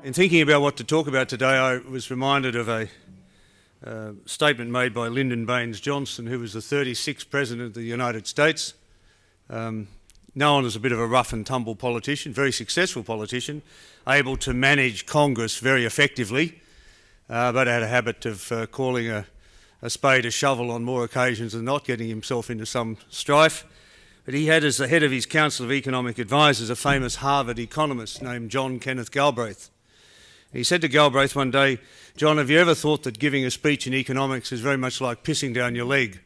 In thinking about what to talk about today, I was reminded of a statement made by Lyndon Baines Johnson, who was the 36th President of the United States, known as a bit of a rough and tumble politician, very successful politician, able to manage Congress very effectively, but had a habit of calling a spade a shovel on more occasions than not, getting himself into some strife. But he had as the head of his Council of Economic Advisors a famous Harvard economist named John Kenneth Galbraith. He said to Galbraith one day, "John, have you ever thought that giving a speech in economics is very much like pissing down your leg?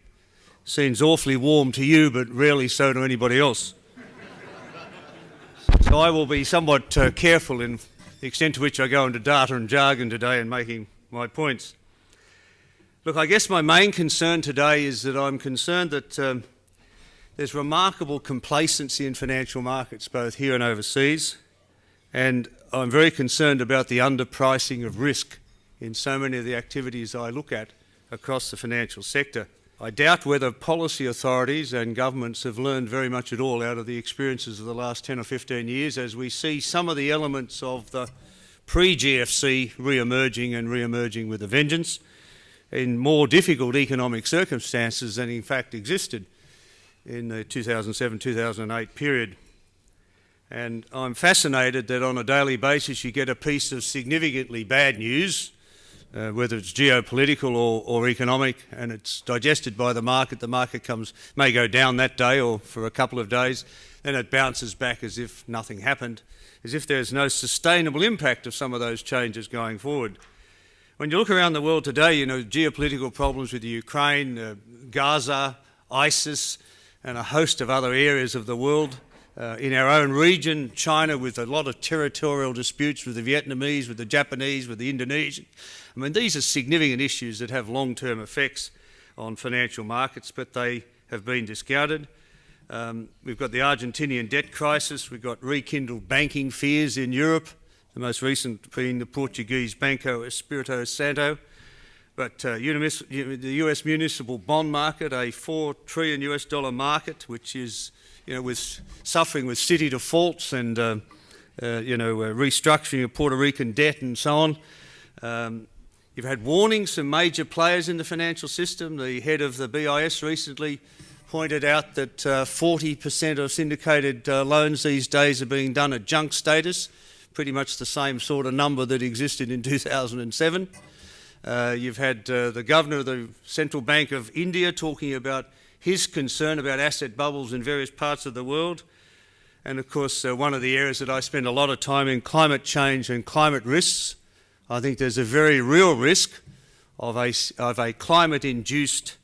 Seems awfully warm to you, but rarely so to anybody else." So I will be somewhat careful in the extent to which I go into data and jargon today in making my points. Look, I guess my main concern today is that I'm concerned that there's remarkable complacency in financial markets, both here and overseas, and I'm very concerned about the underpricing of risk in so many of the activities I look at across the financial sector. I doubt whether policy authorities and governments have learned very much at all out of the experiences of the last 10 or 15 years, as we see some of the elements of the pre-GFC re-emerging with a vengeance in more difficult economic circumstances than in fact existed in the 2007-2008 period. And I'm fascinated that on a daily basis you get a piece of significantly bad news, whether it's geopolitical or economic, and it's digested by the market. The market may go down that day or for a couple of days, then it bounces back as if nothing happened, as if there's no sustainable impact of some of those changes going forward. When you look around the world today, you know, geopolitical problems with Ukraine, Gaza, ISIS, and a host of other areas of the world. In our own region, China with a lot of territorial disputes with the Vietnamese, with the Japanese, with the Indonesian. I mean, these are significant issues that have long-term effects on financial markets, but they have been discounted. We've got the Argentinian debt crisis, we've got rekindled banking fears in Europe, the most recent being the Portuguese Banco Espírito Santo. But the US municipal bond market, a $4 trillion market, which is, you know, suffering with city defaults and restructuring of Puerto Rican debt and so on. You've had warnings from major players in the financial system. The head of the BIS recently pointed out that 40% of syndicated loans these days are being done at junk status, pretty much the same sort of number that existed in 2007. You've had the governor of the Central Bank of India talking about his concern about asset bubbles in various parts of the world. And of course, one of the areas that I spend a lot of time in, climate change and climate risks. I think there's a very real risk of a climate-induced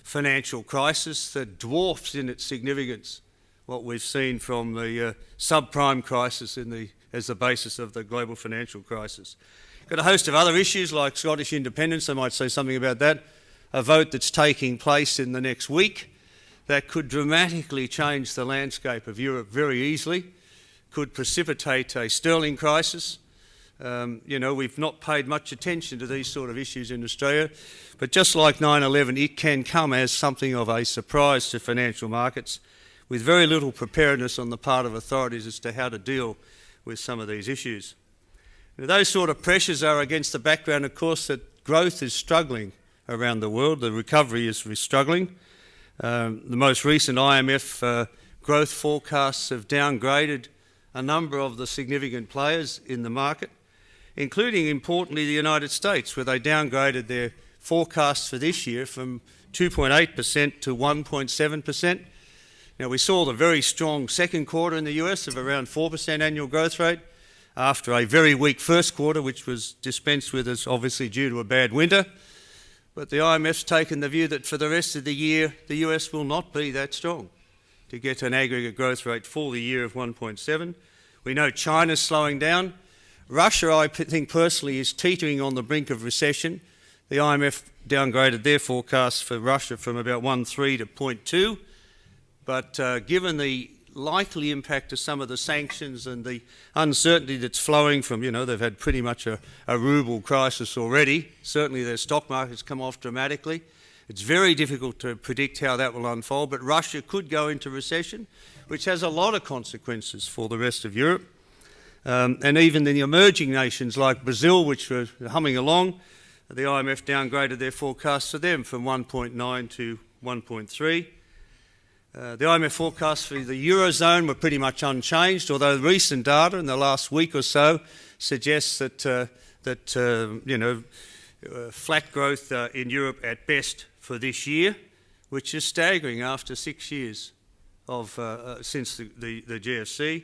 financial crisis that dwarfs in its significance what we've seen from the subprime crisis as the basis of the global financial crisis. Got a host of other issues like Scottish independence. I might say something about that. A vote that's taking place in the next week that could dramatically change the landscape of Europe very easily, could precipitate a sterling crisis. We've not paid much attention to these sort of issues in Australia, but just like 9/11, it can come as something of a surprise to financial markets with very little preparedness on the part of authorities as to how to deal with some of these issues. Those sort of pressures are against the background, of course, that growth is struggling around the world. The recovery is struggling. The most recent IMF growth forecasts have downgraded a number of the significant players in the market, including, importantly, the United States, where they downgraded their forecasts for this year from 2.8% to 1.7%. Now, we saw the very strong second quarter in the US of around 4% annual growth rate after a very weak first quarter, which was dispensed with as obviously due to a bad winter. But the IMF's taken the view that for the rest of the year, the US will not be that strong to get an aggregate growth rate for the year of 1.7. We know China's slowing down. Russia, I think personally, is teetering on the brink of recession. The IMF downgraded their forecast for Russia from about 1.3 to 0.2. But given the likely impact of some of the sanctions and the uncertainty that's flowing from, they've had pretty much a ruble crisis already. Certainly their stock market's come off dramatically. It's very difficult to predict how that will unfold, but Russia could go into recession, which has a lot of consequences for the rest of Europe. And even in the emerging nations like Brazil, which were humming along, the IMF downgraded their forecast for them from 1.9 to 1.3. The IMF forecasts for the Eurozone were pretty much unchanged, although recent data in the last week or so suggests that, flat growth in Europe at best for this year, which is staggering after 6 years since the GFC.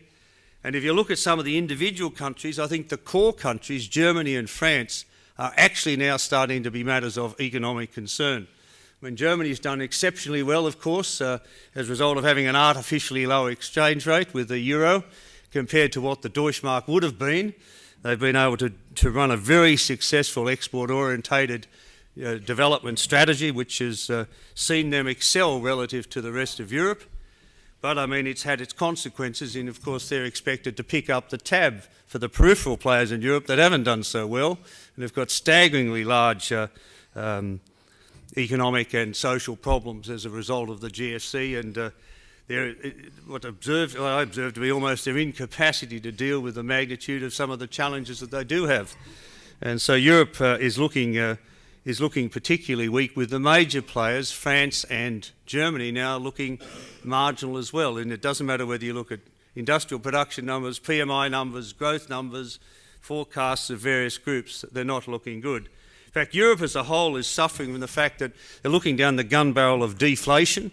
And if you look at some of the individual countries, I think the core countries, Germany and France, are actually now starting to be matters of economic concern. I mean, Germany's done exceptionally well, of course, as a result of having an artificially low exchange rate with the euro compared to what the Deutschmark would have been. They've been able to run a very successful export-orientated development strategy, which has seen them excel relative to the rest of Europe. But, I mean, it's had its consequences in, of course, they're expected to pick up the tab for the peripheral players in Europe that haven't done so well, and have got staggeringly large economic and social problems as a result of the GFC, and what I observed to be almost their incapacity to deal with the magnitude of some of the challenges that they do have. And so Europe is looking particularly weak, with the major players, France and Germany, now looking marginal as well. And it doesn't matter whether you look at industrial production numbers, PMI numbers, growth numbers, forecasts of various groups, they're not looking good. In fact, Europe as a whole is suffering from the fact that they're looking down the gun barrel of deflation.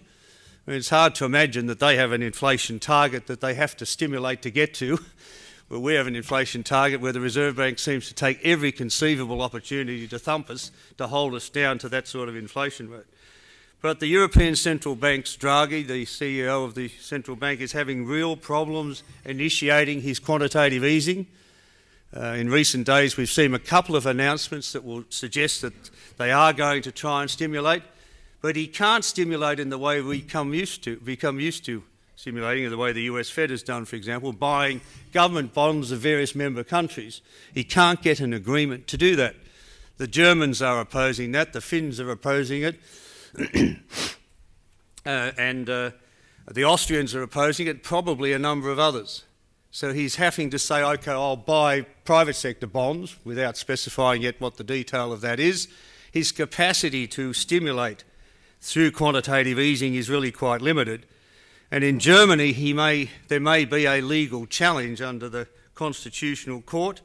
I mean, it's hard to imagine that they have an inflation target that they have to stimulate to get to. But we have an inflation target where the Reserve Bank seems to take every conceivable opportunity to thump us, to hold us down to that sort of inflation rate. But the European Central Bank's Draghi, the CEO of the central bank, is having real problems initiating his quantitative easing. In recent days, we've seen a couple of announcements that will suggest that they are going to try and stimulate, but he can't stimulate in the way we become used to stimulating, in the way the US Fed has done, for example, buying government bonds of various member countries. He can't get an agreement to do that. The Germans are opposing that, the Finns are opposing it, and the Austrians are opposing it, probably a number of others. So he's having to say, OK, I'll buy private sector bonds, without specifying yet what the detail of that is. His capacity to stimulate through quantitative easing is really quite limited. And in Germany, there may be a legal challenge under the Constitutional Court,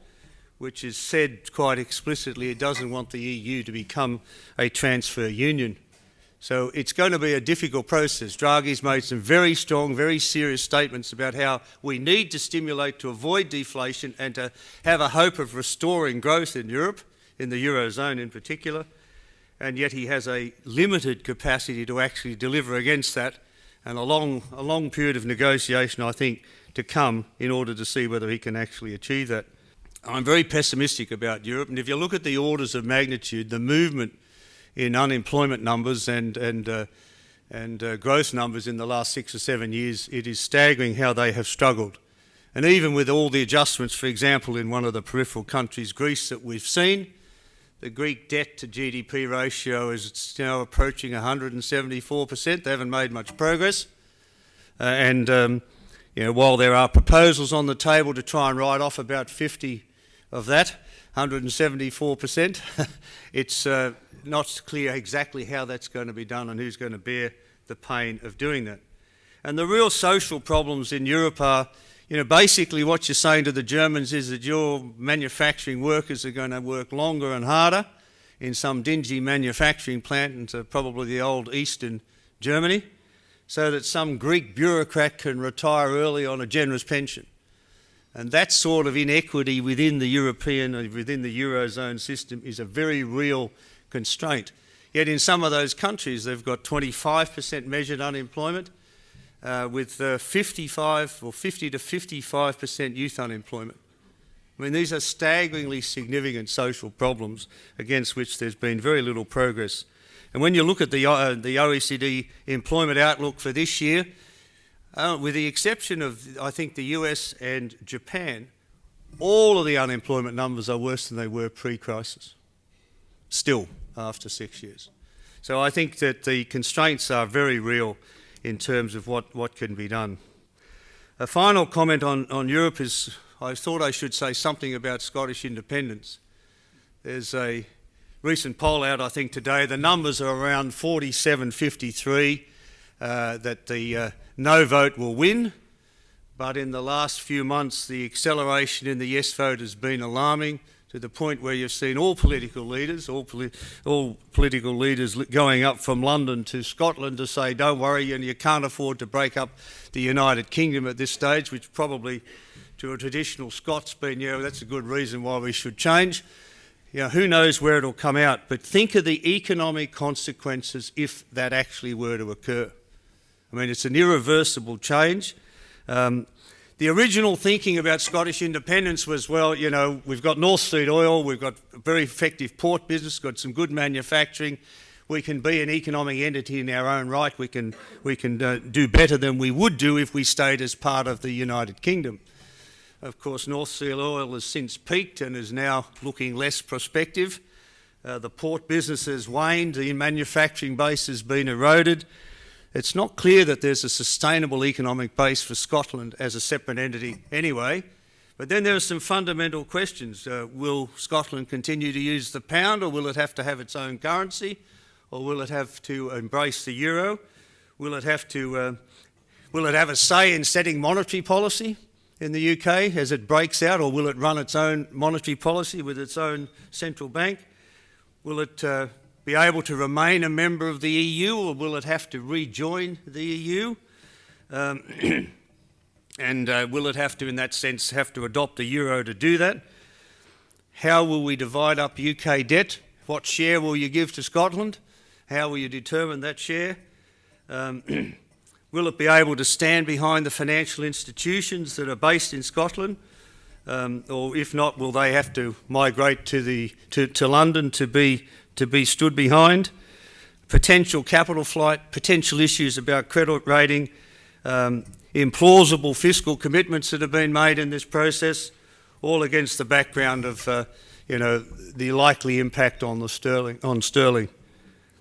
which has said quite explicitly it doesn't want the EU to become a transfer union. So it's going to be a difficult process. Draghi's made some very strong, very serious statements about how we need to stimulate to avoid deflation and to have a hope of restoring growth in Europe, in the Eurozone in particular, and yet he has a limited capacity to actually deliver against that, and a long period of negotiation, I think, to come in order to see whether he can actually achieve that. I'm very pessimistic about Europe, and if you look at the orders of magnitude, the movement in unemployment numbers and growth numbers in the last 6 or 7 years, it is staggering how they have struggled. And even with all the adjustments, for example, in one of the peripheral countries, Greece, that we've seen, the Greek debt to GDP ratio is now approaching 174%. They haven't made much progress. While there are proposals on the table to try and write off about 50 of that, 174%, it's not clear exactly how that's going to be done and who's going to bear the pain of doing that. And the real social problems in Europe are, basically what you're saying to the Germans is that your manufacturing workers are going to work longer and harder in some dingy manufacturing plant into probably the old Eastern Germany, so that some Greek bureaucrat can retire early on a generous pension. And that sort of inequity within the Eurozone system is a very real constraint. Yet in some of those countries, they've got 25% measured unemployment, with 50 to 55% youth unemployment. I mean, these are staggeringly significant social problems against which there's been very little progress. And when you look at the OECD employment outlook for this year, with the exception of, I think, the US and Japan, all of the unemployment numbers are worse than they were pre-crisis, still after 6 years. So I think that the constraints are very real in terms of what can be done. A final comment on Europe is I thought I should say something about Scottish independence. There's a recent poll out, I think, today. The numbers are around 47-53 that the no vote will win. But in the last few months, the acceleration in the yes vote has been alarming, to the point where you've seen all political leaders going up from London to Scotland to say, don't worry, and you can't afford to break up the United Kingdom at this stage, which probably to a traditional Scots been, yeah, well, that's a good reason why we should change. You know, who knows where it'll come out, but think of the economic consequences if that actually were to occur. I mean, it's an irreversible change. The original thinking about Scottish independence was, well, you know, we've got North Sea oil, we've got a very effective port business, got some good manufacturing, we can be an economic entity in our own right, we can do better than we would do if we stayed as part of the United Kingdom. Of course, North Sea oil has since peaked and is now looking less prospective. The port business has waned, the manufacturing base has been eroded. It's not clear that there's a sustainable economic base for Scotland as a separate entity anyway. But then there are some fundamental questions. Will Scotland continue to use the pound, or will it have to have its own currency? Or will it have to embrace the euro? Will it have a say in setting monetary policy in the UK as it breaks out, or will it run its own monetary policy with its own central bank? Will it be able to remain a member of the EU, or will it have to rejoin the EU? And will it have to, in that sense, have to adopt the euro to do that? How will we divide up UK debt? What share will you give to Scotland? How will you determine that share? Will it be able to stand behind the financial institutions that are based in Scotland? Or if not, will they have to migrate to London to be stood behind? Potential capital flight, potential issues about credit rating, implausible fiscal commitments that have been made in this process, all against the background of the likely impact on sterling.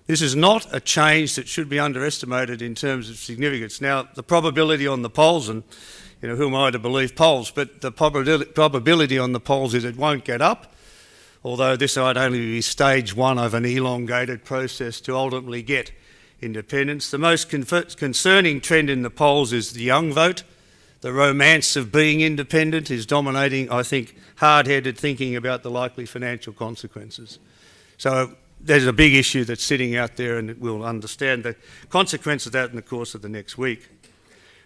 This is not a change that should be underestimated in terms of significance. Now, the probability on the polls, and who am I to believe polls, but the probability on the polls is it won't get up, although this might only be stage one of an elongated process to ultimately get independence. The most concerning trend in the polls is the young vote. The romance of being independent is dominating, I think, hard-headed thinking about the likely financial consequences. So there's a big issue that's sitting out there, and we'll understand the consequence of that in the course of the next week.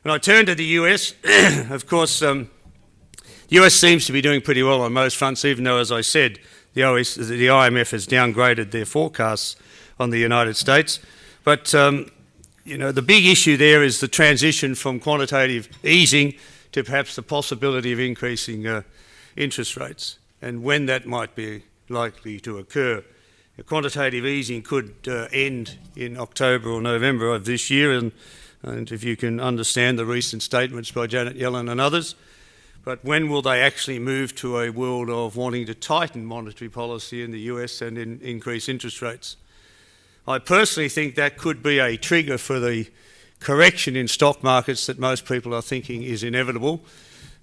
When I turn to the US, of course, the US seems to be doing pretty well on most fronts, even though, as I said, the IMF has downgraded their forecasts on the United States. But, the big issue there is the transition from quantitative easing to perhaps the possibility of increasing interest rates, and when that might be likely to occur. Quantitative easing could end in October or November of this year, and if you can understand the recent statements by Janet Yellen and others. But when will they actually move to a world of wanting to tighten monetary policy in the US and increase interest rates? I personally think that could be a trigger for the correction in stock markets that most people are thinking is inevitable.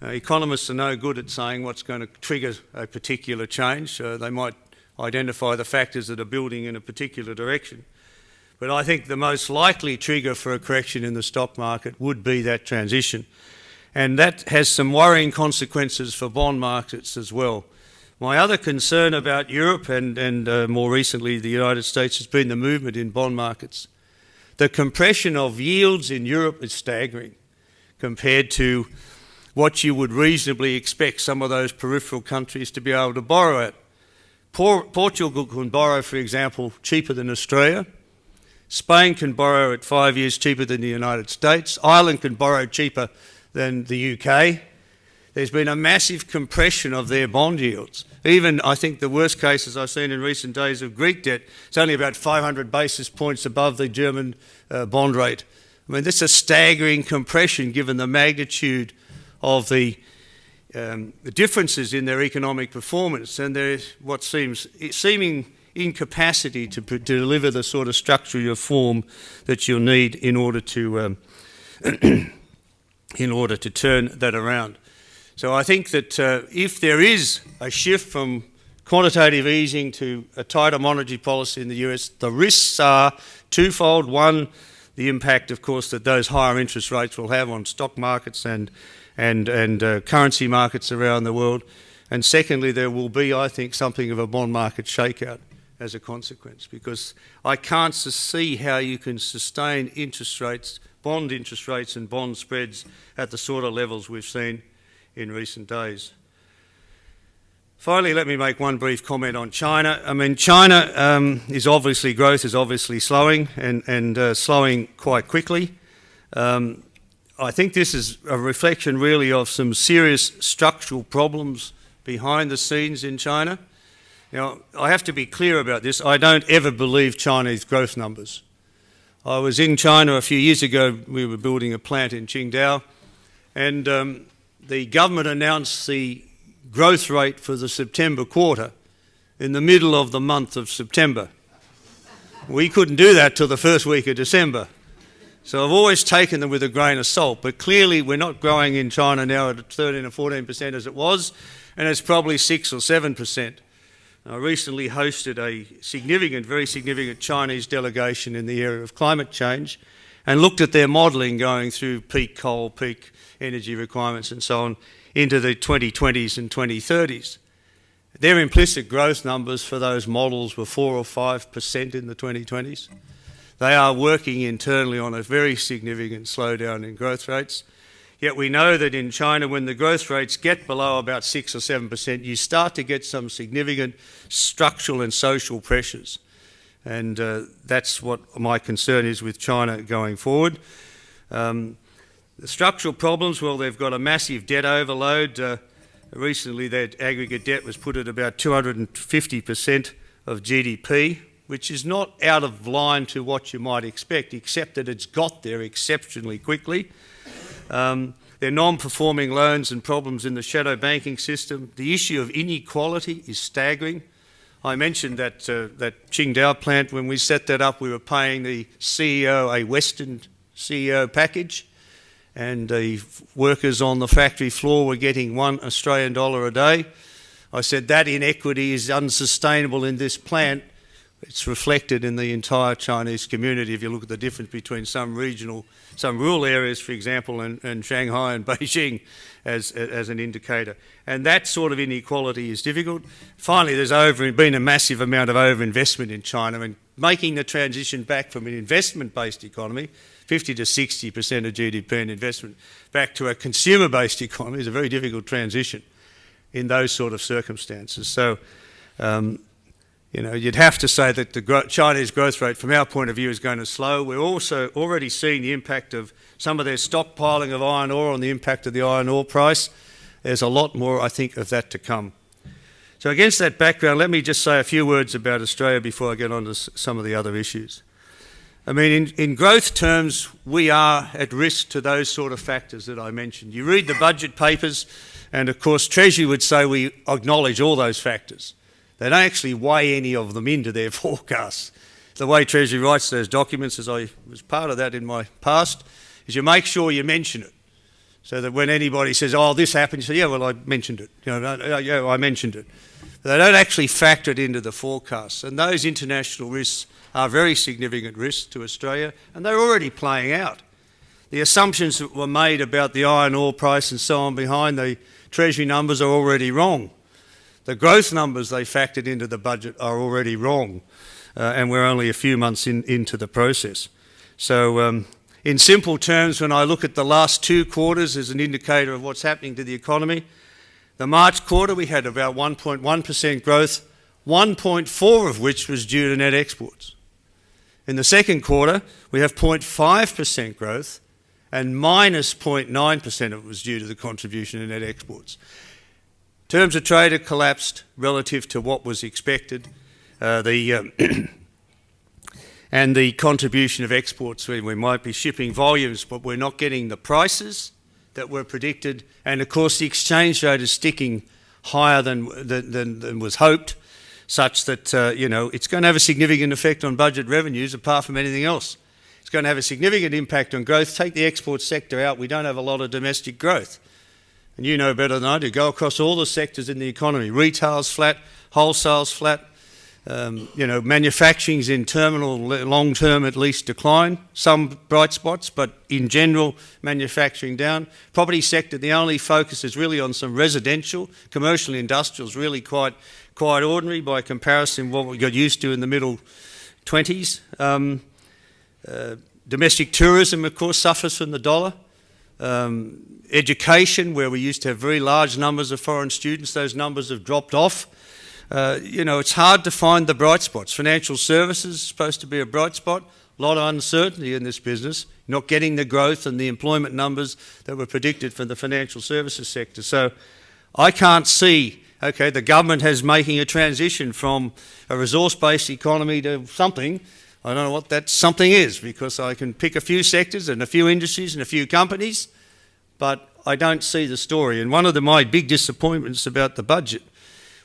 Economists are no good at saying what's going to trigger a particular change. They might identify the factors that are building in a particular direction. But I think the most likely trigger for a correction in the stock market would be that transition. And that has some worrying consequences for bond markets as well. My other concern about Europe and more recently the United States has been the movement in bond markets. The compression of yields in Europe is staggering compared to what you would reasonably expect some of those peripheral countries to be able to borrow at. Portugal can borrow, for example, cheaper than Australia. Spain can borrow at 5 years cheaper than the United States. Ireland can borrow cheaper than the UK. There's been a massive compression of their bond yields. Even, I think, the worst cases I've seen in recent days of Greek debt, it's only about 500 basis points above the German bond rate. I mean, this is a staggering compression given the magnitude of the differences in their economic performance and their seeming incapacity to deliver the sort of structural reform that you'll need in order to turn that around. So I think that if there is a shift from quantitative easing to a tighter monetary policy in the US, the risks are twofold. One, the impact, of course, that those higher interest rates will have on stock markets and currency markets around the world. And secondly, there will be, I think, something of a bond market shakeout as a consequence, because I can't see how you can sustain interest rates, bond interest rates and bond spreads at the sort of levels we've seen in recent days. Finally, let me make one brief comment on China. I mean, China growth is obviously slowing and slowing quite quickly. I think this is a reflection really of some serious structural problems behind the scenes in China. Now, I have to be clear about this. I don't ever believe Chinese growth numbers. I was in China a few years ago. We were building a plant in Qingdao, and the government announced the growth rate for the September quarter in the middle of the month of September. We couldn't do that till the first week of December. So I've always taken them with a grain of salt, but clearly we're not growing in China now at 13 or 14% as it was, and it's probably 6 or 7%. I recently hosted a very significant Chinese delegation in the area of climate change and looked at their modelling going through peak coal, peak energy requirements and so on into the 2020s and 2030s. Their implicit growth numbers for those models were 4 or 5% in the 2020s. They are working internally on a very significant slowdown in growth rates. Yet we know that in China, when the growth rates get below about 6 or 7%, you start to get some significant structural and social pressures. And that's what my concern is with China going forward. The structural problems, well, they've got a massive debt overload. Recently, their aggregate debt was put at about 250% of GDP, which is not out of line to what you might expect, except that it's got there exceptionally quickly. Their non-performing loans and problems in the shadow banking system. The issue of inequality is staggering. I mentioned that Qingdao plant. When we set that up, we were paying the CEO a Western CEO package, and the workers on the factory floor were getting $1 Australian a day. I said that inequity is unsustainable in this plant. It's reflected in the entire Chinese community if you look at the difference between some rural areas, for example, and Shanghai and Beijing as an indicator. And that sort of inequality is difficult. Finally, there's been a massive amount of overinvestment in China, and making the transition back from an investment-based economy, 50 to 60% of GDP in investment, back to a consumer-based economy is a very difficult transition in those sort of circumstances. So, you'd have to say that the Chinese growth rate, from our point of view, is going to slow. We're also already seeing the impact of some of their stockpiling of iron ore on the impact of the iron ore price. There's a lot more, I think, of that to come. So against that background, let me just say a few words about Australia before I get on to some of the other issues. I mean, in growth terms, we are at risk to those sort of factors that I mentioned. You read the budget papers, and of course, Treasury would say we acknowledge all those factors. They don't actually weigh any of them into their forecasts. The way Treasury writes those documents, as I was part of that in my past, is you make sure you mention it. So that when anybody says, oh, this happened, you say, yeah, well, I mentioned it. Yeah, I mentioned it. But they don't actually factor it into the forecasts. And those international risks are very significant risks to Australia, and they're already playing out. The assumptions that were made about the iron ore price and so on behind the Treasury numbers are already wrong. The growth numbers they factored into the budget are already wrong, and we're only a few months into the process. So in simple terms, when I look at the last 2 quarters as an indicator of what's happening to the economy, the March quarter we had about 1.1% growth, 1.4% of which was due to net exports. In the second quarter, we have 0.5% growth, and minus 0.9% of it was due to the contribution of net exports. Terms of trade have collapsed relative to what was expected. And the contribution of exports, we might be shipping volumes, but we're not getting the prices that were predicted. And of course, the exchange rate is sticking higher than was hoped, such that it's going to have a significant effect on budget revenues apart from anything else. It's going to have a significant impact on growth. Take the export sector out, we don't have a lot of domestic growth. and you know better than I do, go across all the sectors in the economy. Retail's flat, wholesale's flat, manufacturing's in terminal, long-term at least decline. Some bright spots, but in general, manufacturing down. Property sector, the only focus is really on some residential. Commercial and industrial is really quite ordinary by comparison with what we got used to in the middle 20s. Domestic tourism, of course, suffers from the dollar. Education, where we used to have very large numbers of foreign students, those numbers have dropped off. It's hard to find the bright spots. Financial services is supposed to be a bright spot. A lot of uncertainty in this business, not getting the growth and the employment numbers that were predicted for the financial services sector. So I can't see, okay, the government is making a transition from a resource-based economy to something. I don't know what that something is, because I can pick a few sectors and a few industries and a few companies, but I don't see the story. And one of my big disappointments about the budget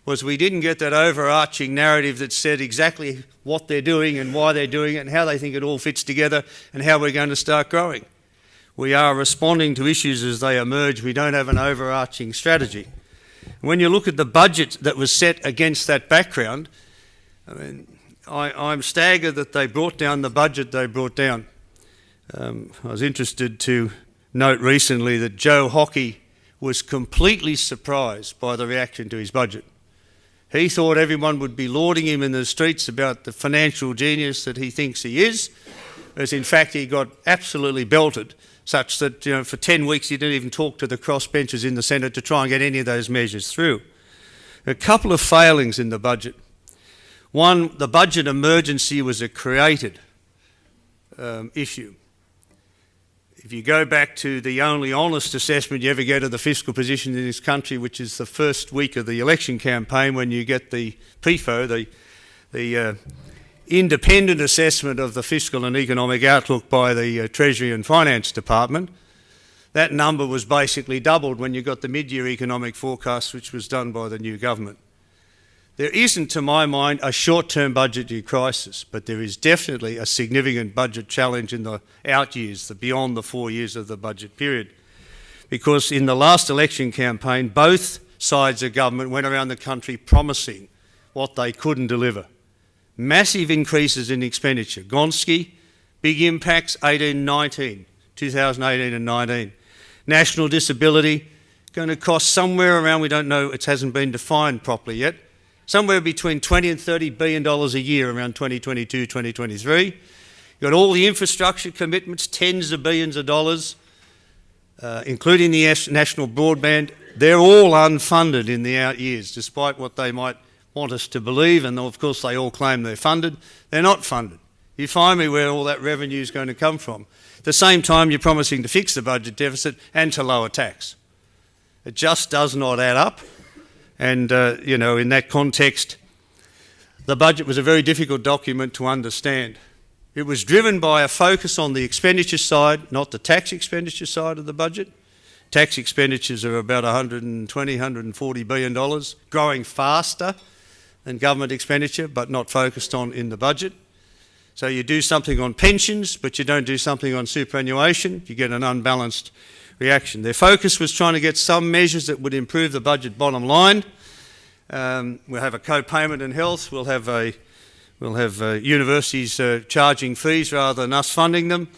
was we didn't get that overarching narrative that said exactly what they're doing and why they're doing it and how they think it all fits together and how we're going to start growing. We are responding to issues as they emerge. We don't have an overarching strategy. When you look at the budget that was set against that background, I mean, I'm staggered that they brought down the budget they brought down. I was interested to note recently that Joe Hockey was completely surprised by the reaction to his budget. He thought everyone would be lauding him in the streets about the financial genius that he thinks he is, whereas in fact he got absolutely belted, such that for 10 weeks he didn't even talk to the crossbenchers in the Senate to try and get any of those measures through. A couple of failings in the budget. One, the budget emergency was a created issue. If you go back to the only honest assessment you ever get of the fiscal position in this country, which is the first week of the election campaign when you get the PFO, the independent assessment of the fiscal and economic outlook by the Treasury and Finance Department, that number was basically doubled when you got the mid-year economic forecast, which was done by the new government. There isn't, to my mind, a short-term budgetary crisis, but there is definitely a significant budget challenge in the out years, beyond the 4 years of the budget period. Because in the last election campaign, both sides of government went around the country promising what they couldn't deliver. Massive increases in expenditure. Gonski, big impacts, 2018 and 19. National disability, going to cost somewhere around, we don't know, it hasn't been defined properly yet, somewhere between $20 and $30 billion a year around 2022, 2023. You've got all the infrastructure commitments, tens of billions of dollars, including the national broadband. They're all unfunded in the out years, despite what they might want us to believe, and of course they all claim they're funded. They're not funded. You find me where all that revenue is going to come from. At the same time, you're promising to fix the budget deficit and to lower tax. It just does not add up. And, in that context, the budget was a very difficult document to understand. It was driven by a focus on the expenditure side, not the tax expenditure side of the budget. Tax expenditures are about $120, $140 billion, growing faster than government expenditure, but not focused on in the budget. So you do something on pensions, but you don't do something on superannuation, you get an unbalanced reaction. Their focus was trying to get some measures that would improve the budget bottom line. We'll have a co-payment in health. We'll have universities charging fees rather than us funding them.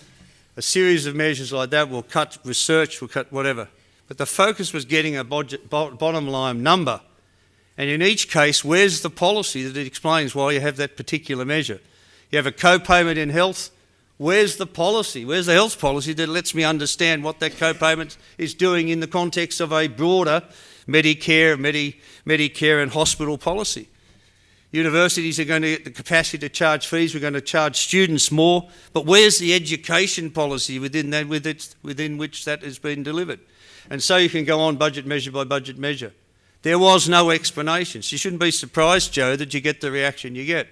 A series of measures like that. We'll cut research. We'll cut whatever. But the focus was getting a bottom line number. And in each case, where's the policy that explains why you have that particular measure? You have a co-payment in health. Where's the policy? Where's the health policy that lets me understand what that co-payment is doing in the context of a broader Medicare and hospital policy? Universities are going to get the capacity to charge fees. We're going to charge students more. But where's the education policy within which that has been delivered? And so you can go on budget measure by budget measure. There was no explanation. So you shouldn't be surprised, Joe, that you get the reaction you get.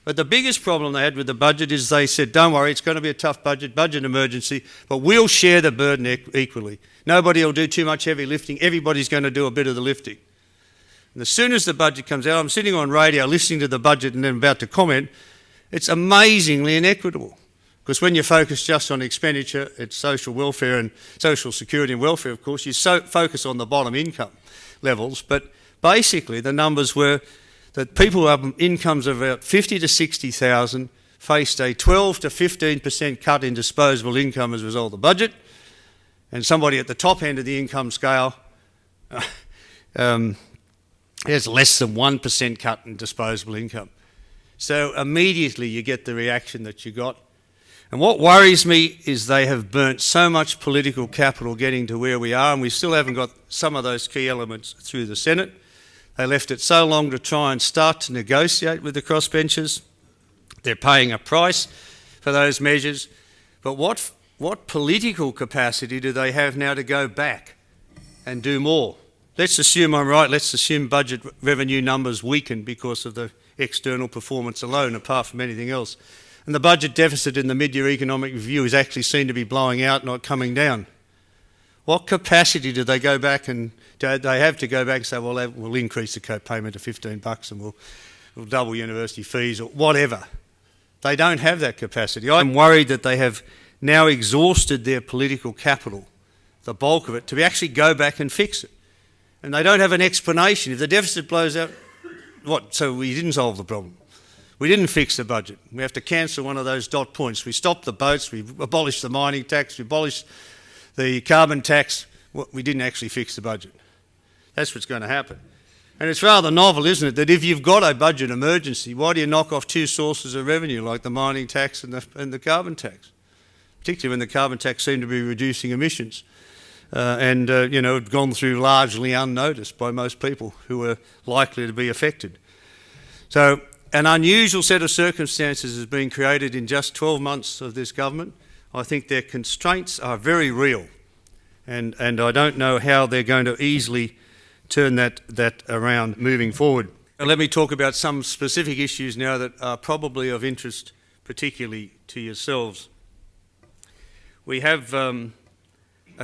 But the biggest problem they had with the budget is they said, don't worry, it's going to be a tough budget emergency, but we'll share the burden equally. Nobody will do too much heavy lifting. Everybody's going to do a bit of the lifting. And as soon as the budget comes out, I'm sitting on radio listening to the budget and then about to comment, it's amazingly inequitable. Because when you focus just on expenditure, it's social welfare and social security and welfare, of course, you focus on the bottom income levels. But basically, the numbers were that people who have incomes of about 50 to 60,000 faced a 12 to 15% cut in disposable income as a result of the budget, and somebody at the top end of the income scale has less than 1% cut in disposable income. So immediately you get the reaction that you got. And what worries me is they have burnt so much political capital getting to where we are, and we still haven't got some of those key elements through the Senate. They left it so long to try and start to negotiate with the crossbenchers. They're paying a price for those measures. But what political capacity do they have now to go back and do more? Let's assume I'm right. Let's assume budget revenue numbers weaken because of the external performance alone, apart from anything else. And the budget deficit in the mid-year economic review is actually seen to be blowing out, not coming down. What capacity do they go back and do they have to go back and say, well, we'll increase the co-payment to $15 and we'll double university fees or whatever? They don't have that capacity. I'm worried that they have now exhausted their political capital, the bulk of it, to actually go back and fix it. And they don't have an explanation. If the deficit blows out, what? So we didn't solve the problem. We didn't fix the budget. We have to cancel one of those dot points. We stopped the boats, we abolished the mining tax, we abolished the carbon tax. We didn't actually fix the budget. That's what's going to happen. And it's rather novel, isn't it, that if you've got a budget emergency, why do you knock off two sources of revenue like the mining tax and the carbon tax? Particularly when the carbon tax seemed to be reducing emissions and had gone through largely unnoticed by most people who were likely to be affected. So an unusual set of circumstances has been created in just 12 months of this government. I think their constraints are very real, and I don't know how they're going to easily turn that around moving forward. Let me talk about some specific issues now that are probably of interest, particularly to yourselves. We have a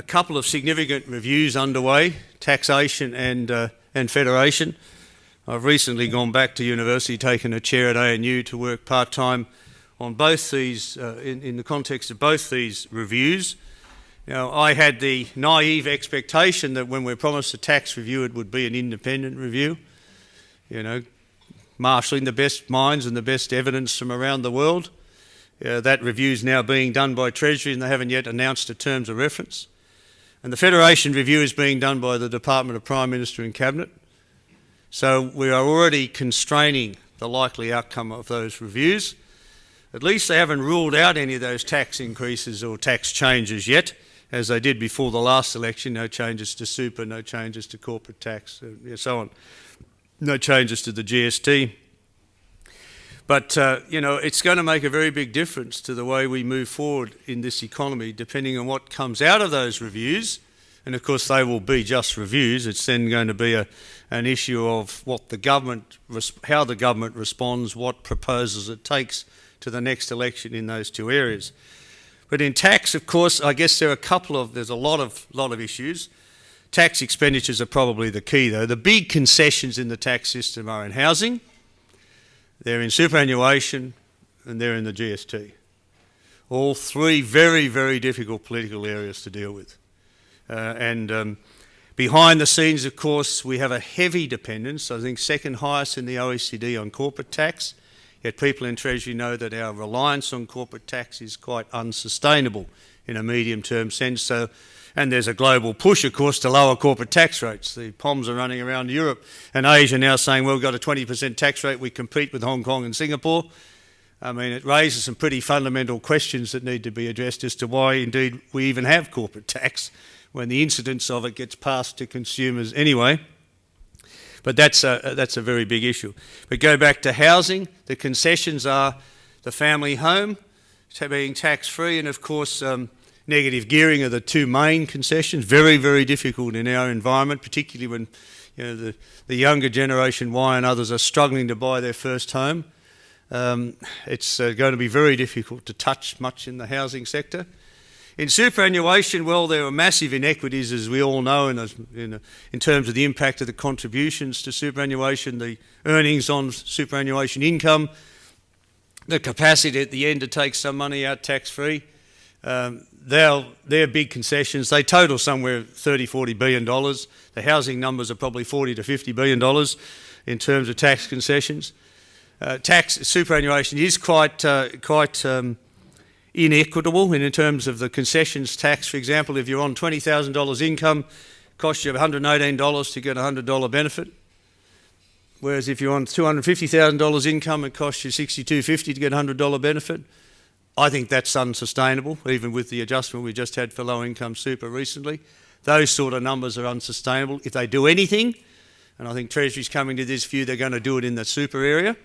couple of significant reviews underway, taxation and federation. I've recently gone back to university, taken a chair at ANU to work part-time on both these, in the context of both these reviews. Now, I had the naive expectation that when we're promised a tax review, it would be an independent review, marshalling the best minds and the best evidence from around the world. That review is now being done by Treasury and they haven't yet announced the terms of reference. And the Federation review is being done by the Department of Prime Minister and Cabinet. So we are already constraining the likely outcome of those reviews. At least they haven't ruled out any of those tax increases or tax changes yet, as they did before the last election. No changes to super, no changes to corporate tax, and so on. No changes to the GST. But, it's going to make a very big difference to the way we move forward in this economy, depending on what comes out of those reviews. And, of course, they will be just reviews. It's then going to be an issue of what the government, how the government responds, what proposals it takes to the next election in those two areas. But in tax, of course, I guess there's a lot of issues. Tax expenditures are probably the key, though. The big concessions in the tax system are in housing, they're in superannuation, and they're in the GST. All three very, very difficult political areas to deal with. Behind the scenes, of course, we have a heavy dependence, I think second highest in the OECD on corporate tax, yet people in Treasury know that our reliance on corporate tax is quite unsustainable in a medium-term sense. And there's a global push, of course, to lower corporate tax rates. The POMs are running around Europe and Asia now saying, well, we've got a 20% tax rate, we compete with Hong Kong and Singapore. I mean, it raises some pretty fundamental questions that need to be addressed as to why, indeed, we even have corporate tax when the incidence of it gets passed to consumers anyway. But that's a very big issue. But go back to housing. The concessions are the family home being tax-free, and of course negative gearing are the two main concessions. Very, very difficult in our environment, particularly when the younger generation, Y and others, are struggling to buy their first home. It's going to be very difficult to touch much in the housing sector. In superannuation, well, there are massive inequities, as we all know, in terms of the impact of the contributions to superannuation, the earnings on superannuation income. the capacity at the end to take some money out tax-free. They're big concessions. They total somewhere $30–40 billion. The housing numbers are probably $40–50 billion in terms of tax concessions. Tax superannuation is quite inequitable in terms of the concessions tax. For example, if you're on $20,000 income, it costs you $118 to get a $100 benefit. Whereas if you're on $250,000 income, it costs you $62.50 to get a $100 benefit. I think that's unsustainable, even with the adjustment we just had for low-income super recently. Those sort of numbers are unsustainable. If they do anything, and I think Treasury's coming to this view, they're going to do it in the super area.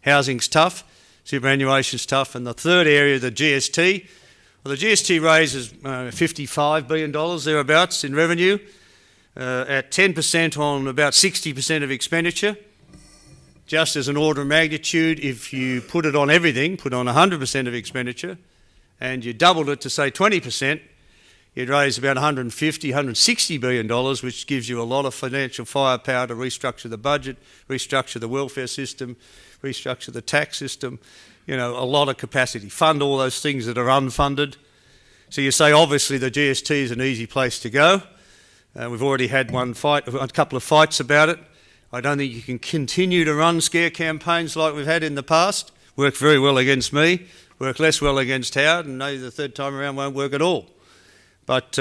Housing's tough, superannuation's tough, and the third area, the GST. Well, the GST raises $55 billion thereabouts in revenue, at 10% on about 60% of expenditure. Just as an order of magnitude, if you put it on everything, put on 100% of expenditure, and you doubled it to say 20%, you'd raise about $160 billion, which gives you a lot of financial firepower to restructure the budget, restructure the welfare system, restructure the tax system, a lot of capacity, fund all those things that are unfunded. So you say, obviously, the GST is an easy place to go. We've already had a couple of fights about it. I don't think you can continue to run scare campaigns like we've had in the past. Work very well against me, work less well against Howard, and maybe the third time around won't work at all. But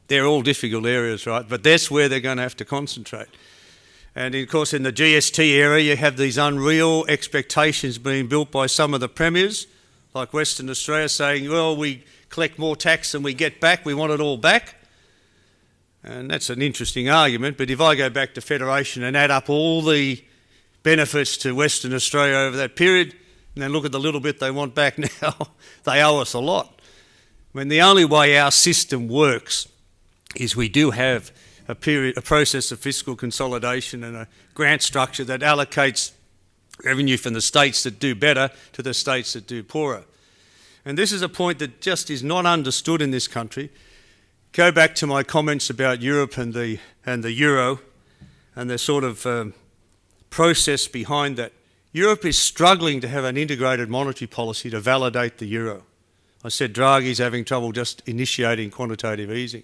they're all difficult areas, right? But that's where they're going to have to concentrate. And of course, in the GST area, you have these unreal expectations being built by some of the premiers, like Western Australia, saying, well, we collect more tax than we get back, we want it all back. And that's an interesting argument, but if I go back to Federation and add up all the benefits to Western Australia over that period, and then look at the little bit they want back now, they owe us a lot. The only way our system works is we do have a process of fiscal consolidation and a grant structure that allocates revenue from the states that do better to the states that do poorer. And this is a point that just is not understood in this country. Go back to my comments about Europe and the euro and the sort of process behind that. Europe is struggling to have an integrated monetary policy to validate the euro. I said Draghi's having trouble just initiating quantitative easing.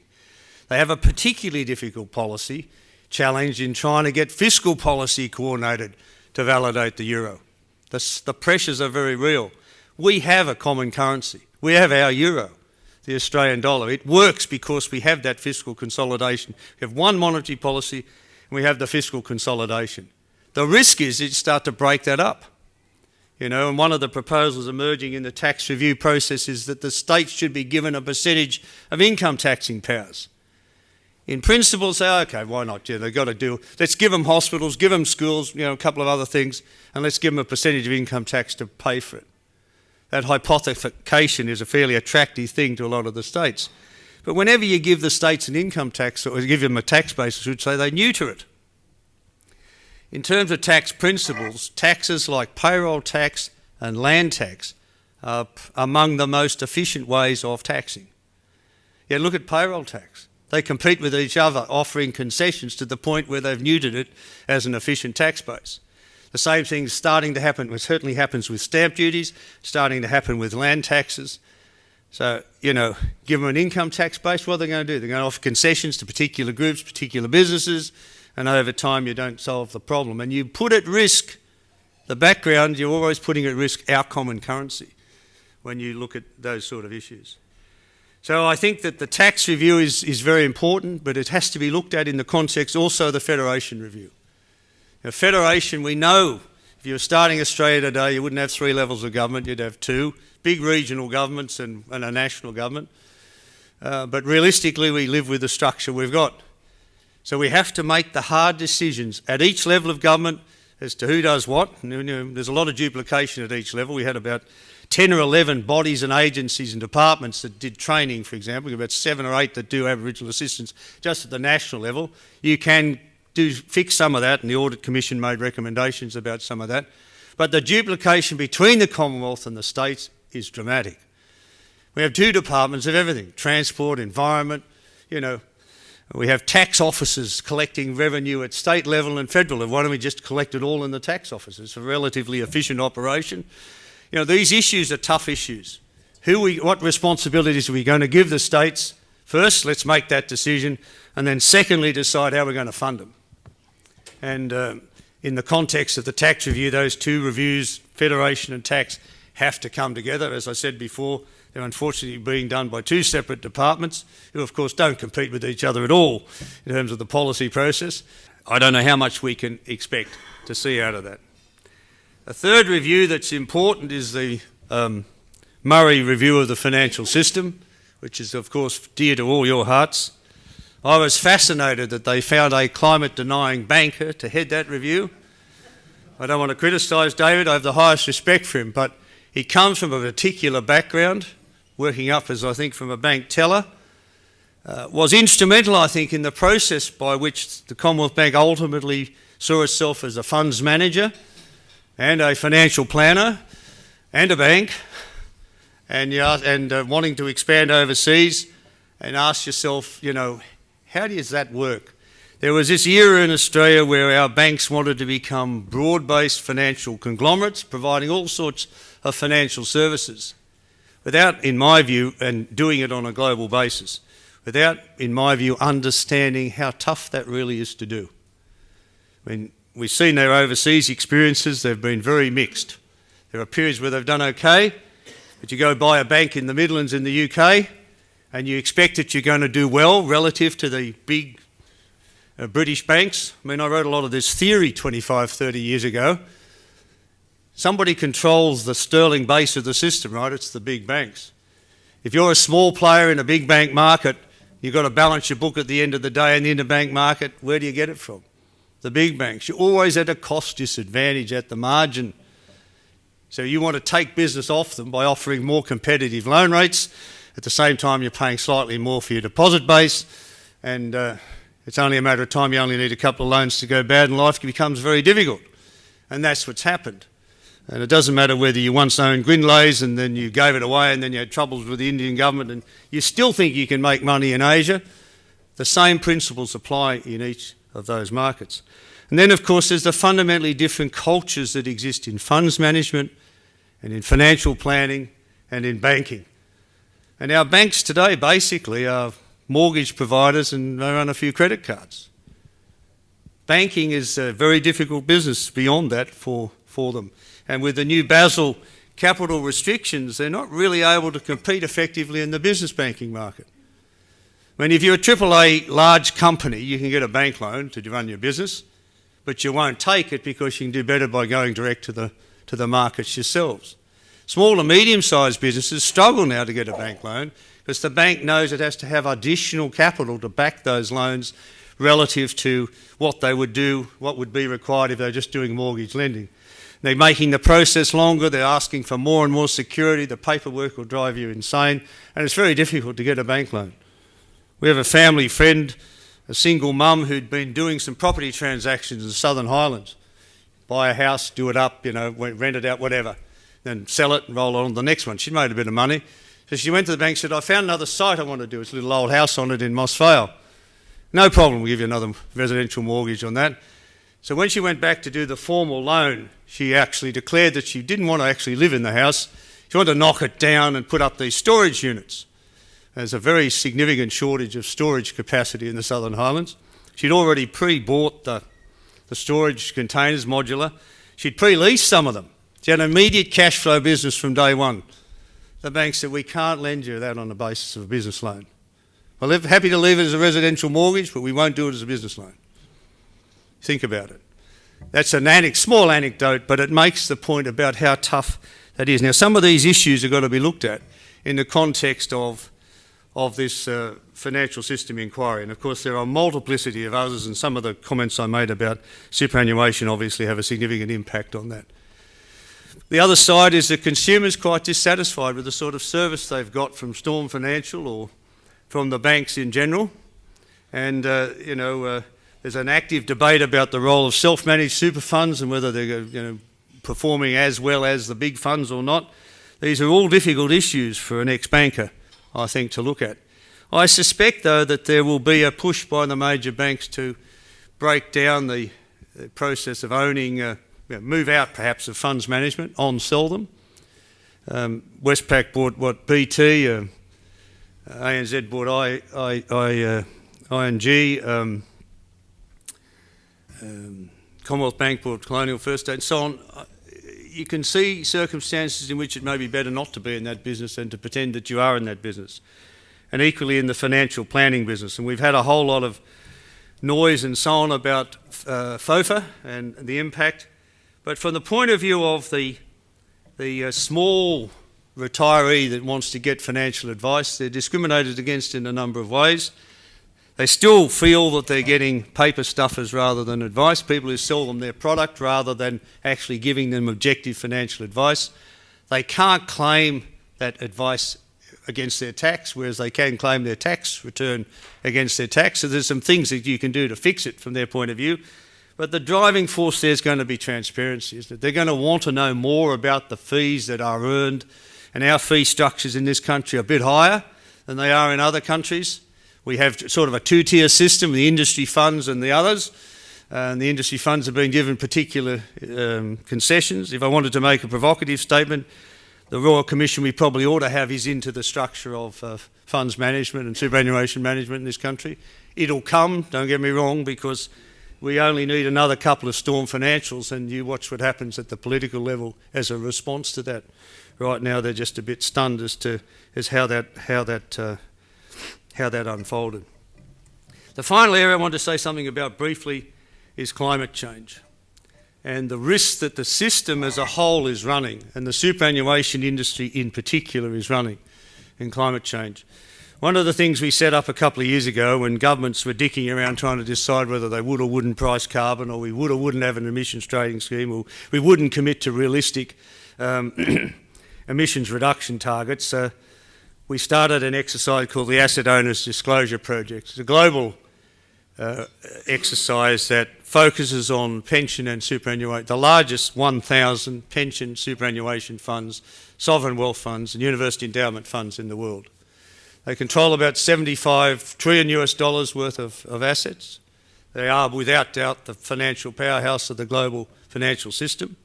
They have a particularly difficult policy challenge in trying to get fiscal policy coordinated to validate the euro. The pressures are very real. We have a common currency. We have our euro, the Australian dollar. It works because we have that fiscal consolidation. We have one monetary policy and we have the fiscal consolidation. The risk is you start to break that up. And one of the proposals emerging in the tax review process is that the states should be given a percentage of income taxing powers. In principle, say, okay, why not? They've got to do, let's give them hospitals, give them schools, a couple of other things, and let's give them a percentage of income tax to pay for it. That hypothecation is a fairly attractive thing to a lot of the states. But whenever you give the states an income tax, or give them a tax base, I should say, they neuter it. In terms of tax principles, taxes like payroll tax and land tax are among the most efficient ways of taxing. Look at payroll tax. They compete with each other, offering concessions to the point where they've neutered it as an efficient tax base. The same thing is starting to happen, it certainly happens with stamp duties, starting to happen with land taxes. So, give them an income tax base, what are they going to do? They're going to offer concessions to particular groups, particular businesses, and over time you don't solve the problem. And you put at risk the background, you're always putting at risk our common currency when you look at those sort of issues. So I think that the tax review is very important, but it has to be looked at in the context also of the Federation review. Federation, we know, if you were starting Australia today, you wouldn't have 3 levels of government, you'd have 2, big regional governments and a national government. But realistically, we live with the structure we've got. So we have to make the hard decisions at each level of government as to who does what. There's a lot of duplication at each level. We had about 10 or 11 bodies and agencies and departments that did training, for example, about 7 or 8 that do Aboriginal assistance just at the national level. You can fix some of that, and the Audit Commission made recommendations about some of that. But the duplication between the Commonwealth and the states is dramatic. We have 2 departments of everything, transport, environment, We have tax officers collecting revenue at state level and federal level. Why don't we just collect it all in the tax offices? It's a relatively efficient operation. You know, these issues are tough issues. What responsibilities are we going to give the states? First, let's make that decision, and then secondly, decide how we're going to fund them. And in the context of the tax review, those two reviews, federation and tax, have to come together. As I said before, they're unfortunately being done by two separate departments who, of course, don't compete with each other at all in terms of the policy process. I don't know how much we can expect to see out of that. A third review that's important is the Murray Review of the Financial System, which is, of course, dear to all your hearts. I was fascinated that they found a climate-denying banker to head that review. I don't want to criticise David, I have the highest respect for him, but he comes from a particular background, working up as I think from a bank teller, was instrumental I think in the process by which the Commonwealth Bank ultimately saw itself as a funds manager and a financial planner and a bank, and wanting to expand overseas, and ask yourself, you know, how does that work? There was this era in Australia where our banks wanted to become broad-based financial conglomerates, providing all sorts of financial services, without, in my view, and doing it on a global basis, without, in my view, understanding how tough that really is to do. I mean, we've seen their overseas experiences, they've been very mixed. There are periods where they've done okay, but you go buy a bank in the Midlands in the UK and you expect that you're going to do well relative to the big British banks. I mean, I wrote a lot of this theory 25, 30 years ago. Somebody controls the sterling base of the system, right? It's the big banks. If you're a small player in a big bank market, you've got to balance your book at the end of the day in the interbank market. Where do you get it from? The big banks. You're always at a cost disadvantage at the margin. So you want to take business off them by offering more competitive loan rates. At the same time, you're paying slightly more for your deposit base, and it's only a matter of time. You only need a couple of loans to go bad, and life becomes very difficult. And that's what's happened. And it doesn't matter whether you once owned Grindlays and then you gave it away and then you had troubles with the Indian government and you still think you can make money in Asia. The same principles apply in each of those markets. And then, of course, there's the fundamentally different cultures that exist in funds management and in financial planning and in banking. And our banks today basically are mortgage providers and they run a few credit cards. Banking is a very difficult business beyond that for them. And with the new Basel capital restrictions, they're not really able to compete effectively in the business banking market. I mean, if you're a AAA large company, you can get a bank loan to run your business, but you won't take it because you can do better by going direct to the markets yourselves. Small and medium-sized businesses struggle now to get a bank loan because the bank knows it has to have additional capital to back those loans relative to what they would do, what would be required if they're just doing mortgage lending. They're making the process longer, they're asking for more and more security, the paperwork will drive you insane, and it's very difficult to get a bank loan. We have a family friend, a single mum who'd been doing some property transactions in the Southern Highlands. Buy a house, do it up, you know, rent it out, whatever, then sell it and roll on to the next one. She made a bit of money. So she went to the bank and said, I found another site I want to do. It's a little old house on it in Moss Vale. No problem, we'll give you another residential mortgage on that. So when she went back to do the formal loan, she actually declared that she didn't want to actually live in the house. She wanted to knock it down and put up these storage units. There's a very significant shortage of storage capacity in the Southern Highlands. She'd already pre-bought the storage containers, modular. She'd pre-leased some of them. She had an immediate cash flow business from day one. The bank said, we can't lend you that on the basis of a business loan. We're happy to leave it as a residential mortgage, but we won't do it as a business loan. Think about it. That's a small anecdote, but it makes the point about how tough that is. Now, some of these issues have got to be looked at in the context of this financial system inquiry. And of course, there are a multiplicity of others, and some of the comments I made about superannuation obviously have a significant impact on that. The other side is that consumers quite dissatisfied with the sort of service they've got from Storm Financial or from the banks in general. And, there's an active debate about the role of self-managed super funds and whether they're performing as well as the big funds or not. These are all difficult issues for an ex-banker, I think, to look at. I suspect, though, that there will be a push by the major banks to break down the process of owning, move out perhaps of funds management, on-sell them. Westpac bought what, BT, ANZ bought ING, Commonwealth Bank bought Colonial First State, and so on. You can see circumstances in which it may be better not to be in that business than to pretend that you are in that business. And equally in the financial planning business. And we've had a whole lot of noise and so on about FOFA and the impact. But from the point of view of the small retiree that wants to get financial advice, they're discriminated against in a number of ways. They still feel that they're getting paper stuffers rather than advice, people who sell them their product rather than actually giving them objective financial advice. They can't claim that advice against their tax, whereas they can claim their tax return against their tax. So there's some things that you can do to fix it from their point of view. But the driving force there is going to be transparency, isn't it? They're going to want to know more about the fees that are earned, and our fee structures in this country are a bit higher than they are in other countries. We have sort of a two-tier system, the industry funds and the others. And the industry funds have been given particular concessions. If I wanted to make a provocative statement, the Royal Commission we probably ought to have is into the structure of funds management and superannuation management in this country. It'll come, don't get me wrong, because we only need another couple of storm financials, and you watch what happens at the political level as a response to that. Right now they're just a bit stunned as how that unfolded. The final area I want to say something about briefly is climate change and the risks that the system as a whole is running, and the superannuation industry in particular is running in climate change. One of the things we set up a couple of years ago when governments were dicking around trying to decide whether they would or wouldn't price carbon, or we would or wouldn't have an emissions trading scheme, or we wouldn't commit to realistic emissions reduction targets, we started an exercise called the Asset Owners Disclosure Project. It's a global exercise that focuses on pension and superannuation, the largest 1,000 pension superannuation funds, sovereign wealth funds and university endowment funds in the world. They control about $75 trillion worth of assets. They are without doubt the financial powerhouse of the global financial system.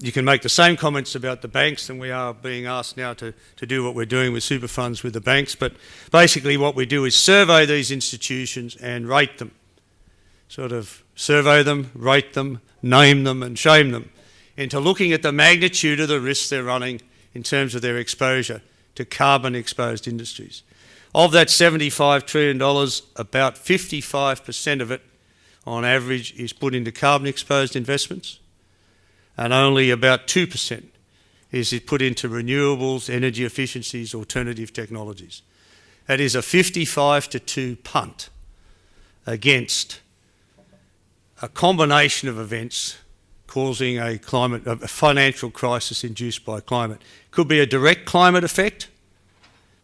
You can make the same comments about the banks, and we are being asked now to do what we're doing with super funds with the banks, but basically what we do is survey these institutions and rate them. Sort of survey them, rate them, name them and shame them into looking at the magnitude of the risks they're running in terms of their exposure to carbon-exposed industries. Of that $75 trillion, about 55% of it, on average, is put into carbon-exposed investments, and only about 2% is put into renewables, energy efficiencies, alternative technologies. That is a 55-2 punt against a combination of events causing a financial crisis induced by climate. Could be a direct climate effect,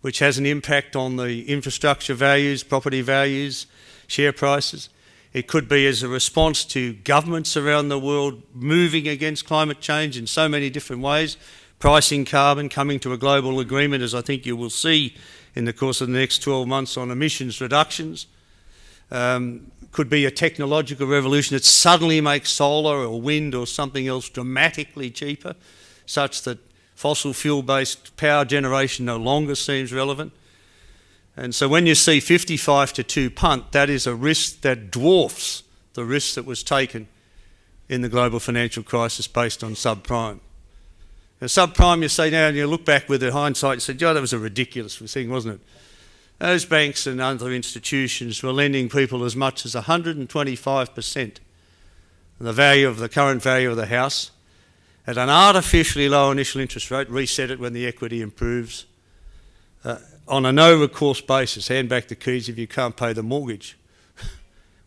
which has an impact on the infrastructure values, property values, share prices. It could be as a response to governments around the world moving against climate change in so many different ways, pricing carbon, coming to a global agreement, as I think you will see in the course of the next 12 months on emissions reductions. Could be a technological revolution that suddenly makes solar or wind or something else dramatically cheaper, such that fossil fuel-based power generation no longer seems relevant. And so when you see 55-2 punt, that is a risk that dwarfs the risk that was taken in the global financial crisis based on subprime. Now, subprime, you say now, and you look back with the hindsight, you say, "Joe, that was a ridiculous thing, wasn't it?" Those banks and other institutions were lending people as much as 125% of the value of the current value of the house at an artificially low initial interest rate, reset it when the equity improves, on a no-recourse basis, hand back the keys if you can't pay the mortgage.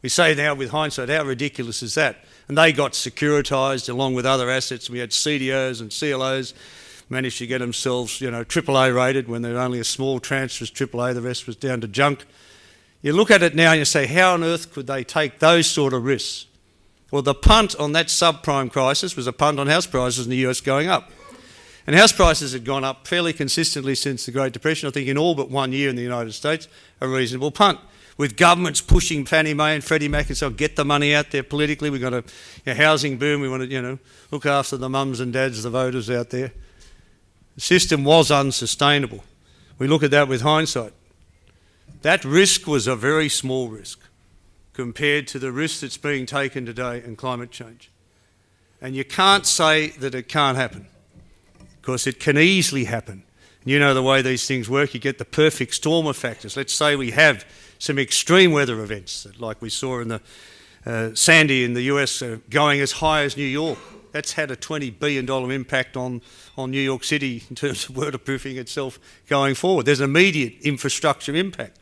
We say now with hindsight, how ridiculous is that? And they got securitised along with other assets. We had CDOs and CLOs, managed to get themselves, AAA rated when there were only a small tranche was AAA, the rest was down to junk. You look at it now and you say, how on earth could they take those sort of risks? Well, the punt on that subprime crisis was a punt on house prices in the US going up. And house prices had gone up fairly consistently since the Great Depression. I think in all but 1 year in the United States, a reasonable punt, with governments pushing Fannie Mae and Freddie Mac and so on, get the money out there politically. We've got a housing boom. We want to, look after the mums and dads, the voters out there. The system was unsustainable. We look at that with hindsight. That risk was a very small risk compared to the risk that's being taken today in climate change. And you can't say that it can't happen, because it can easily happen. You know the way these things work, you get the perfect storm of factors. Let's say we have some extreme weather events, like we saw in the Sandy in the US going as high as New York. That's had a $20 billion impact on New York City in terms of waterproofing itself going forward. There's immediate infrastructure impact.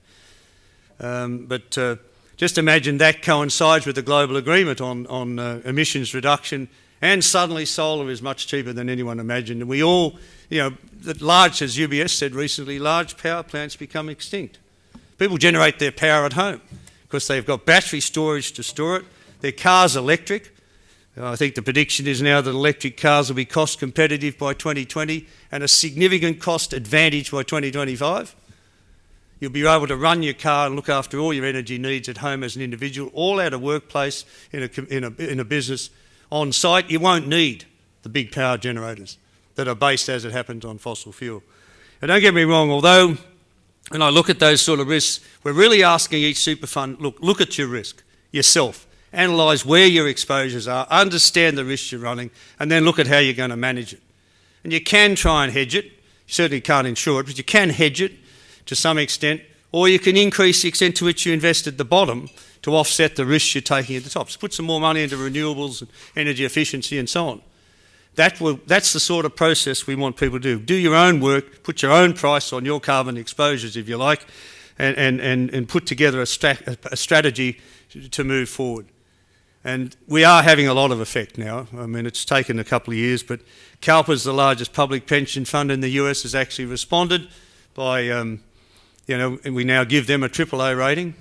But just imagine that coincides with the global agreement on emissions reduction, and suddenly solar is much cheaper than anyone imagined. And we all, large, as UBS said recently, large power plants become extinct. People generate their power at home because they've got battery storage to store it. Their car's electric. I think the prediction is now that electric cars will be cost competitive by 2020 and a significant cost advantage by 2025. You'll be able to run your car and look after all your energy needs at home as an individual, all at a workplace, in a business, on site. You won't need the big power generators that are based, as it happens, on fossil fuel. And don't get me wrong, although when I look at those sort of risks, we're really asking each super fund, look at your risk yourself, analyse where your exposures are, understand the risks you're running, and then look at how you're going to manage it. And you can try and hedge it. You certainly can't insure it, but you can hedge it to some extent, or you can increase the extent to which you invest at the bottom to offset the risks you're taking at the top. So put some more money into renewables and energy efficiency and so on. That's the sort of process we want people to do. Do your own work, put your own price on your carbon exposures, if you like, and put together a strategy to move forward. And we are having a lot of effect now. I mean, it's taken a couple of years, but CalPERS, the largest public pension fund in the US, has actually responded by, and we now give them a AAA rating.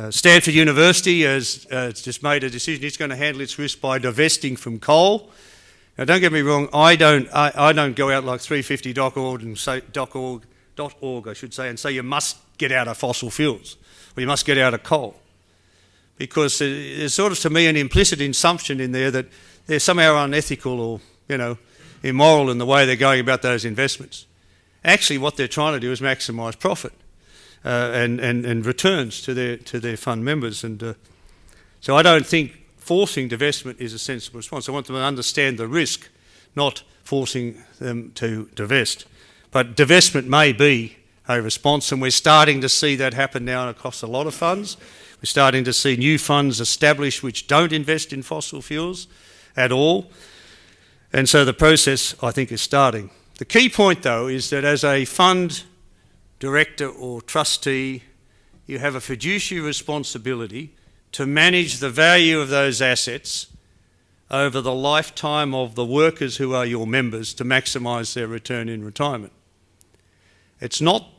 Stanford University has just made a decision. It's going to handle its risk by divesting from coal. Now, don't get me wrong. I don't go out like 350.org and say .org, I should say, and say you must get out of fossil fuels or you must get out of coal, because there's sort of, to me, an implicit assumption in there that they're somehow unethical or immoral in the way they're going about those investments. Actually, what they're trying to do is maximise profit and returns to their fund members, and so I don't think forcing divestment is a sensible response. I want them to understand the risk, not forcing them to divest. But divestment may be a response, and we're starting to see that happen now across a lot of funds. We're starting to see new funds established which don't invest in fossil fuels at all, and so the process, I think, is starting. The key point, though, is that as a fund director or trustee, you have a fiduciary responsibility to manage the value of those assets over the lifetime of the workers who are your members to maximise their return in retirement. It's not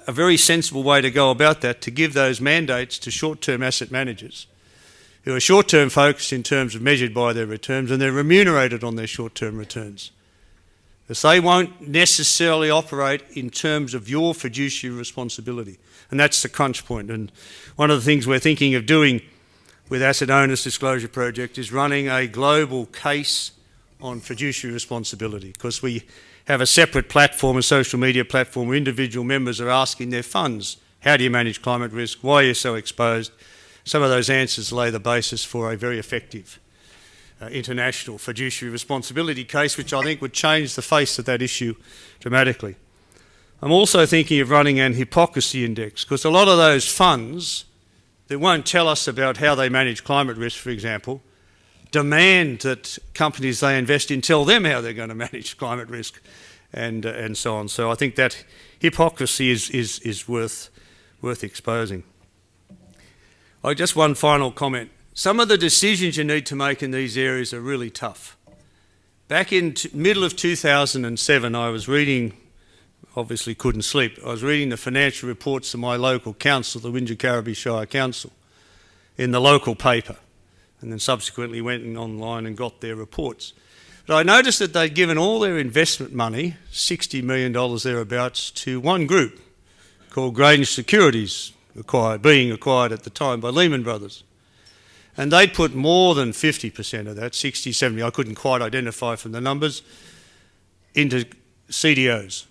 a very sensible way to go about that, to give those mandates to short-term asset managers who are short-term focused in terms of measured by their returns, and they're remunerated on their short-term returns. Because they won't necessarily operate in terms of your fiduciary responsibility. And that's the crunch point. And one of the things we're thinking of doing with Asset Owners Disclosure Project is running a global case on fiduciary responsibility, because we have a separate platform, a social media platform, where individual members are asking their funds, how do you manage climate risk? Why are you so exposed? Some of those answers lay the basis for a very effective international fiduciary responsibility case, which I think would change the face of that issue dramatically. I'm also thinking of running an hypocrisy index, because a lot of those funds that won't tell us about how they manage climate risk, for example, demand that companies they invest in tell them how they're going to manage climate risk and so on. So I think that hypocrisy is worth exposing. Just one final comment. Some of the decisions you need to make in these areas are really tough. Back in middle of 2007, I was reading, obviously couldn't sleep, I was reading the financial reports of my local council, the Wingecarribee Shire Council, in the local paper, and then subsequently went online and got their reports. But I noticed that they'd given all their investment money, $60 million thereabouts, to one group called Grange Securities, being acquired at the time by Lehman Brothers. And they'd put more than 50% of that, 60, 70, I couldn't quite identify from the numbers, into CDOs.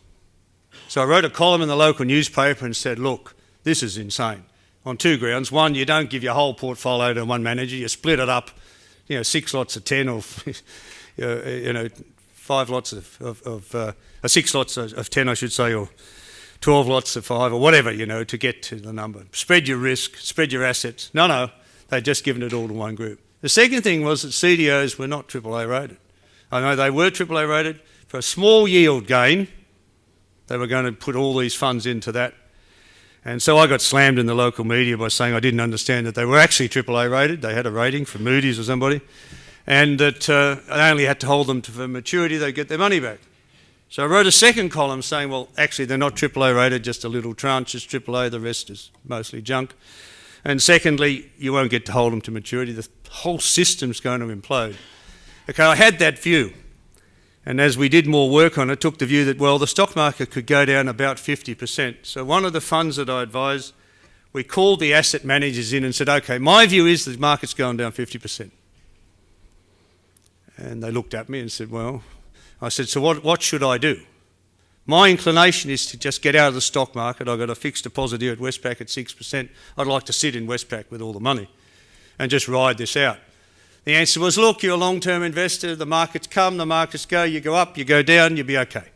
So I wrote a column in the local newspaper and said, look, this is insane. On two grounds. One, you don't give your whole portfolio to one manager, you split it up, 6 lots of 10 or 5 lots of 6 lots of 10, I should say, or 12 lots of 5 or whatever, to get to the number. Spread your risk, spread your assets. No, they'd just given it all to one group. The second thing was that CDOs were not AAA rated. I know they were AAA rated. For a small yield gain, they were going to put all these funds into that. And so I got slammed in the local media by saying I didn't understand that they were actually AAA rated. They had a rating from Moody's or somebody. And that they only had to hold them for maturity, they'd get their money back. So I wrote a second column saying, well, actually they're not AAA rated, just a little tranche is AAA, the rest is mostly junk. And secondly, you won't get to hold them to maturity. The whole system's going to implode. Okay, I had that view. And as we did more work on it, took the view that, well, the stock market could go down about 50%. So one of the funds that I advised, we called the asset managers in and said, okay, my view is the market's going down 50%. And they looked at me and said, well, I said, so what should I do? My inclination is to just get out of the stock market. I've got a fixed deposit here at Westpac at 6%. I'd like to sit in Westpac with all the money and just ride this out. The answer was, look, you're a long-term investor, the markets come, the markets go, you go up, you go down, you'll be okay.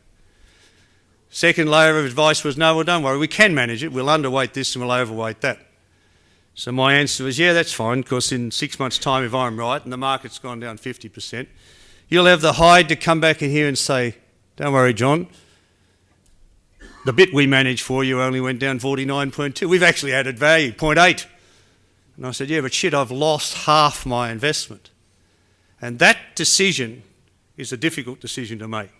Second layer of advice was, no, well, don't worry, we can manage it, we'll underweight this and we'll overweight that. So my answer was, yeah, that's fine, because in 6 months' time, if I'm right and the market's gone down 50%, you'll have the hide to come back in here and say, don't worry, John, the bit we managed for you only went down 49.2. We've actually added value, 0.8. And I said, yeah, but shit, I've lost half my investment. And that decision is a difficult decision to make.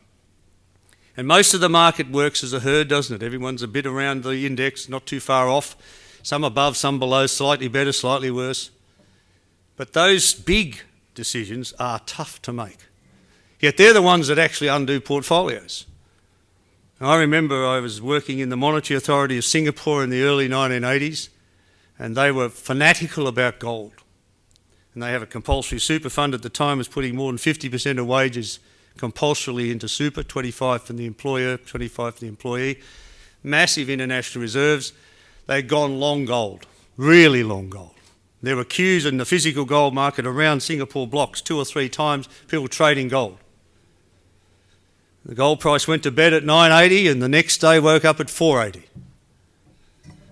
And most of the market works as a herd, doesn't it? Everyone's a bit around the index, not too far off. Some above, some below, slightly better, slightly worse. But those big decisions are tough to make. Yet they're the ones that actually undo portfolios. I remember I was working in the Monetary Authority of Singapore in the early 1980s, and they were fanatical about gold. And they have a compulsory super fund at the time, was putting more than 50% of wages compulsorily into super, 25 from the employer, 25 from the employee. Massive international reserves. They'd gone long gold, really long gold. There were queues in the physical gold market around Singapore blocks 2 or 3 times, people trading gold. The gold price went to bed at 980 and the next day woke up at 480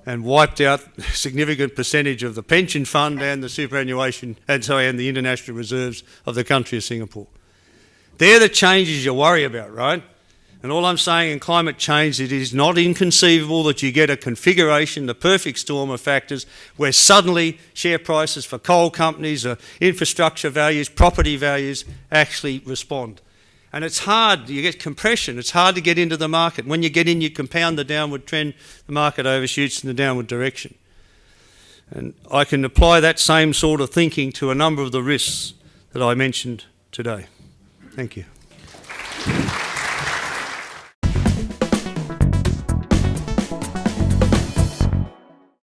and wiped out a significant percentage of the pension fund and the superannuation, and the international reserves of the country of Singapore. They're the changes you worry about, right? And all I'm saying in climate change, it is not inconceivable that you get a configuration, the perfect storm of factors, where suddenly share prices for coal companies, infrastructure values, property values actually respond. And it's hard, you get compression, it's hard to get into the market. When you get in, you compound the downward trend, the market overshoots in the downward direction. And I can apply that same sort of thinking to a number of the risks that I mentioned today. Thank you.